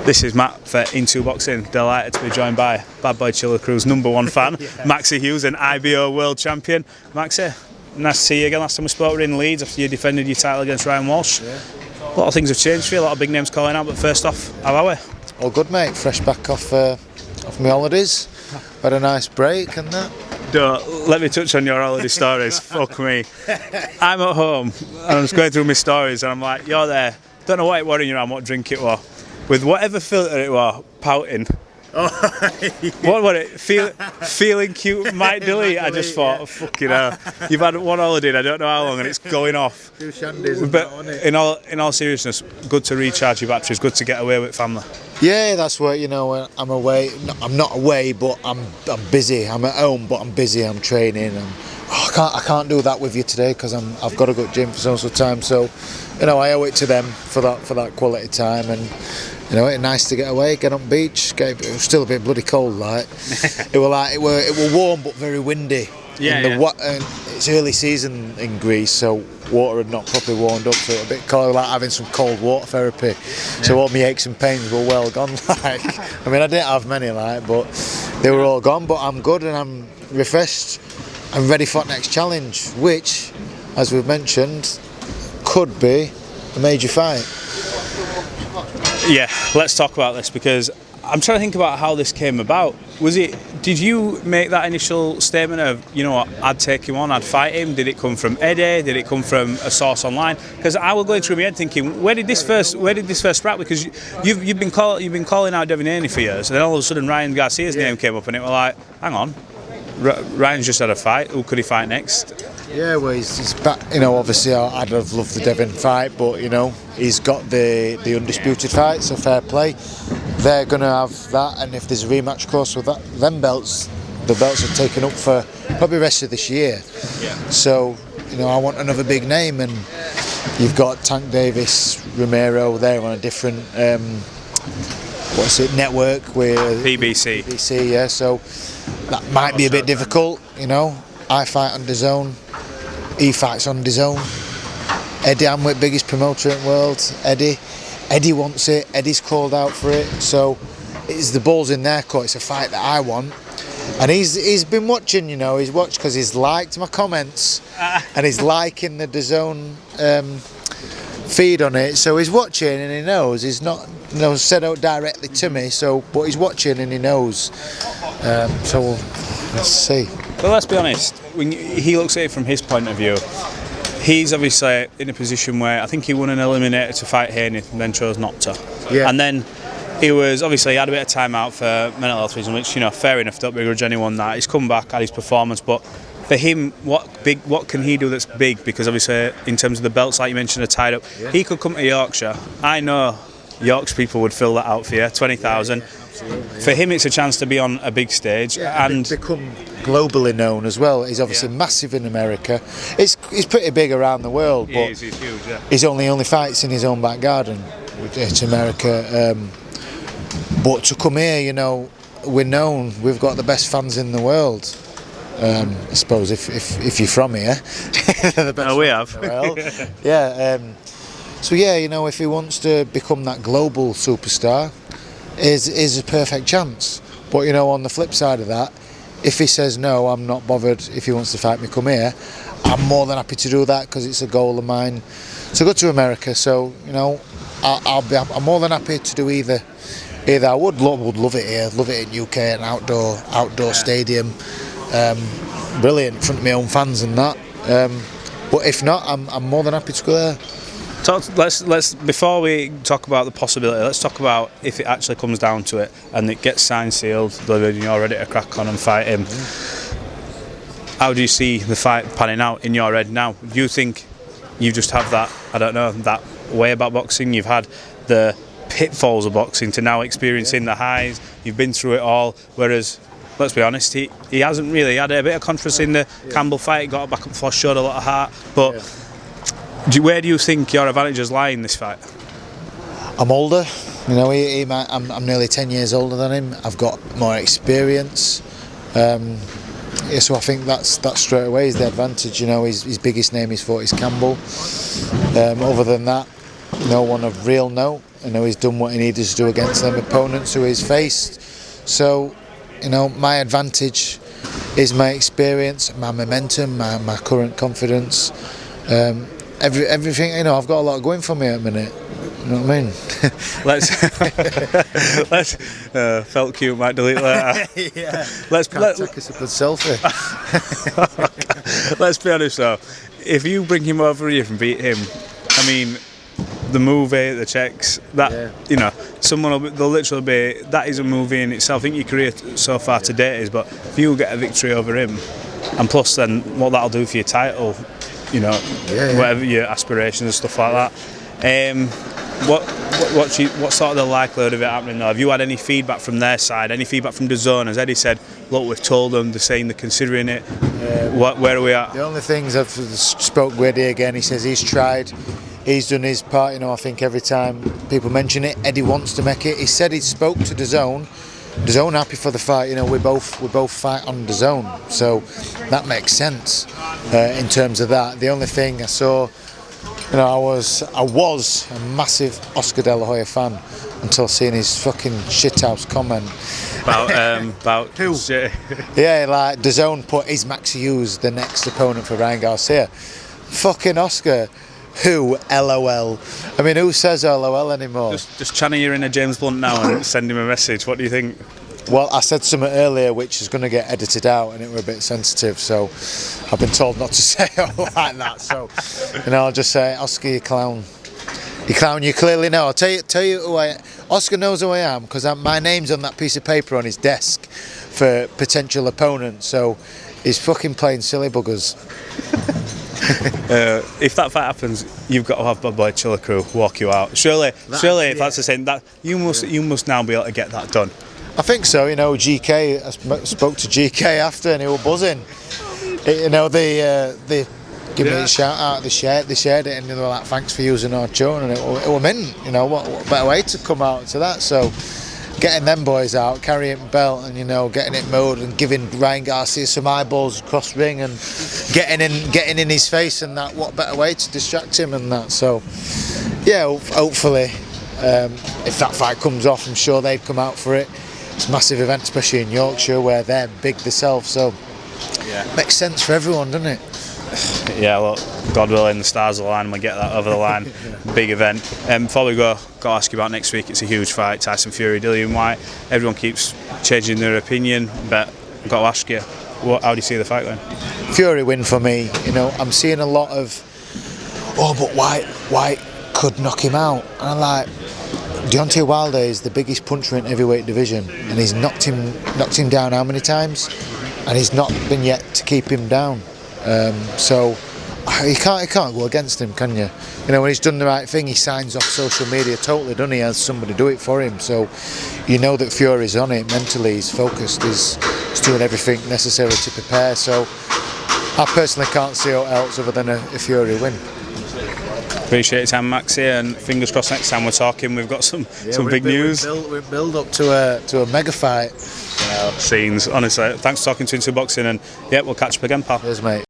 This is Matt for Into Boxing. Delighted to be joined by Bad Boy Chiller Crew's #1 fan, Maxi Hughes, an IBO World Champion. Maxi, nice to see you again. Last time we spoke, we were in Leeds after you defended your title against Ryan Walsh. Yeah. A lot of things have changed for you, a lot of big names calling out, but first off, how are we? All good, mate. Fresh back off my holidays. Had a nice break and that. Don't let me touch on your holiday stories. Fuck me. I'm at home and I'm just going through my stories and I'm like, you're there. Don't know what it was in your hand, what drink it was. With whatever filter it was, pouting. Oh, What was it? Feeling cute, might delete. I just thought, fucking hell. You've had one holiday and I don't know how long and it's going off. Two shandies and But that, wasn't it? in all seriousness, good to recharge your batteries, good to get away with family. Yeah, that's what, I'm away. No, I'm not away, but I'm busy. I'm at home, but I'm busy. I'm training. I can't do that with you today because I've got to go to gym for some time. So, I owe it to them for that quality time. And it's nice to get away, get on beach. It was still a bit bloody cold, like it were warm but very windy. It's early season in Greece, so water had not properly warmed up, so it was a bit cold, like having some cold water therapy. Yeah. So all my aches and pains were well gone. I didn't have many, but they were all gone. But I'm good and I'm refreshed. I'm ready for the next challenge, which, as we've mentioned, could be a major fight. Yeah, let's talk about this because I'm trying to think about how this came about. Did you make that initial statement of, I'd take him on, I'd fight him? Did it come from Eddie? Did it come from a source online? Because I was going through my head thinking, where did this first start? Because you've been calling out Devin Haney for years, and then all of a sudden Ryan Garcia's name came up, and it was like, hang on, Ryan's just had a fight. Who could he fight next? Yeah, well, he's back. Obviously, I'd have loved the Devin fight, but he's got the undisputed fight, so fair play. They're going to have that, and if there's a rematch close with the belts are taken up for probably the rest of this year. Yeah. So, I want another big name, and you've got Tank Davis, Romero. They're on a different network with BBC. BBC, yeah. So that might be a bit difficult. I fight on DAZN. He fights on DAZN. Eddie Amwitt, biggest promoter in the world. Eddie wants it. Eddie's called out for it. So it's the ball's in their court. It's a fight that I want. And he's been watching. He's watched because he's liked my comments and he's liking the DAZN feed on it. So he's watching and he knows. He's not said out directly to me. But he's watching and he knows. So let's see. Well, let's be honest, when he looks at it from his point of view, he's obviously in a position where I think he won an eliminator to fight Haney and then chose not to. Yeah. And then he had a bit of time out for mental health reasons, which, fair enough, don't begrudge anyone that. He's come back, had his performance, but for him, what can he do that's big? Because obviously, in terms of the belts, like you mentioned, are tied up. Yeah. He could come to Yorkshire. I know York's people would fill that out for you, 20,000. Yeah. For him, it's a chance to be on a big stage and become globally known as well. He's obviously massive in America. He's pretty big around the world, but he's huge. Yeah. He's only fights in his own back garden. It's America, but to come here, we're known. We've got the best fans in the world. I suppose if you're from here, the best we have. Yeah. So if he wants to become that global superstar, is a perfect chance. But on the flip side of that, if he says no, I'm not bothered. If he wants to fight me, come here. I'm more than happy to do that because it's a goal of mine to go to America. So I'm more than happy to do either. I would love it here. Love it in UK, an outdoor stadium, brilliant in front of my own fans and that. But if not, I'm more than happy to go there. Let's before we talk about the possibility, let's talk about if it actually comes down to it and it gets signed, sealed, delivered, and you're ready to crack on and fight him. How do you see the fight panning out in your head now? Do you think you just have that way about boxing? You've had the pitfalls of boxing to now experiencing the highs. You've been through it all. Whereas, let's be honest, he hasn't really had a bit of controversy in the Campbell fight. He got back up flush, showed a lot of heart, but. Yeah. Where do you think your advantages lie in this fight? I'm older, I'm nearly 10 years older than him. I've got more experience, so I think that's straight away is the advantage. His biggest name is Campbell. Other than that, no one of real note. You know, he's done what he needed to do against them opponents who he's faced. So, you know, my advantage is my experience, my momentum, my current confidence. Everything, you know, I've got a lot going for me at the minute. You know what I mean? let's felt cute, might delete that. Yeah. Let's take us a good selfie. Let's be honest though, if you bring him over here and beat him, I mean, the movie, the checks, that you know, they'll literally be, that is a movie in itself. I think your career so far to date is, but if you get a victory over him, and plus then what that'll do for your title, you know, whatever your aspirations and stuff like that. What's sort of the likelihood of it happening though? Have you had any feedback from their side? Any feedback from DAZN? Has Eddie said, look, we've told them, they're saying they're considering it? Where are we at? The only things I've spoke with Eddie again, he says he's tried, he's done his part. You know, I think every time people mention it, Eddie wants to make it. He said he spoke to DAZN. DAZN happy for the fight. You know, we both fight on DAZN, so that makes sense in terms of that. The only thing I saw, you know, I was a massive Oscar De La Hoya fan until seeing his fucking shithouse comment about who? Yeah, like DAZN put is Maxi Hughes the next opponent for Ryan Garcia. Fucking Oscar. Who? LOL. I mean, who says LOL anymore? Just channel your inner James Blunt now and send him a message. What do you think? Well, I said something earlier which is going to get edited out, and it were a bit sensitive, so I've been told not to say it like that. So, you know, I'll just say, Oscar, you clown. You clown, you clearly know. I'll tell you who I am. Oscar knows who I am because my name's on that piece of paper on his desk for potential opponents, so he's fucking playing silly buggers. If that fight happens, you've got to have my boy Chiller Crew walk you out. Surely, if that's the same, that you must now be able to get that done. I think so. You know, GK. I spoke to GK after, and he was buzzing. You know, they give me a shout out. They shared it, and they were like, "Thanks for using our tune," and it was mint. You know, what better way to come out to that? So, getting them boys out, carrying the belt, and you know, getting it mowed, and giving Ryan Garcia some eyeballs across ring, and getting in his face, and that. What better way to distract him and that? So, yeah, hopefully, if that fight comes off, I'm sure they'd come out for it. It's a massive event, especially in Yorkshire, where they're big themselves. So, makes sense for everyone, doesn't it? Yeah, look, God willing, the stars align and we get that over the line. Big event. Before we go, got to ask you about next week. It's a huge fight, Tyson Fury, Dillian Whyte. Everyone keeps changing their opinion, but I've got to ask you, how do you see the fight going? Fury win for me. You know, I'm seeing a lot of, but Whyte could knock him out. And I'm like, Deontay Wilder is the biggest puncher in heavyweight division, and he's knocked him down how many times? And he's not been yet to keep him down. So you can't go against him, can you? You know, when he's done the right thing, he signs off social media totally, doesn't he? Has somebody do it for him. So you know that Fury's on it mentally. He's focused. He's doing everything necessary to prepare. So I personally can't see how else other than a Fury win. Appreciate your time, Maxi, and fingers crossed next time we're talking we've got some big news. We build up to a mega fight. Scenes, honestly. Thanks for talking to Into Boxing, and we'll catch up again, pal. Cheers, mate.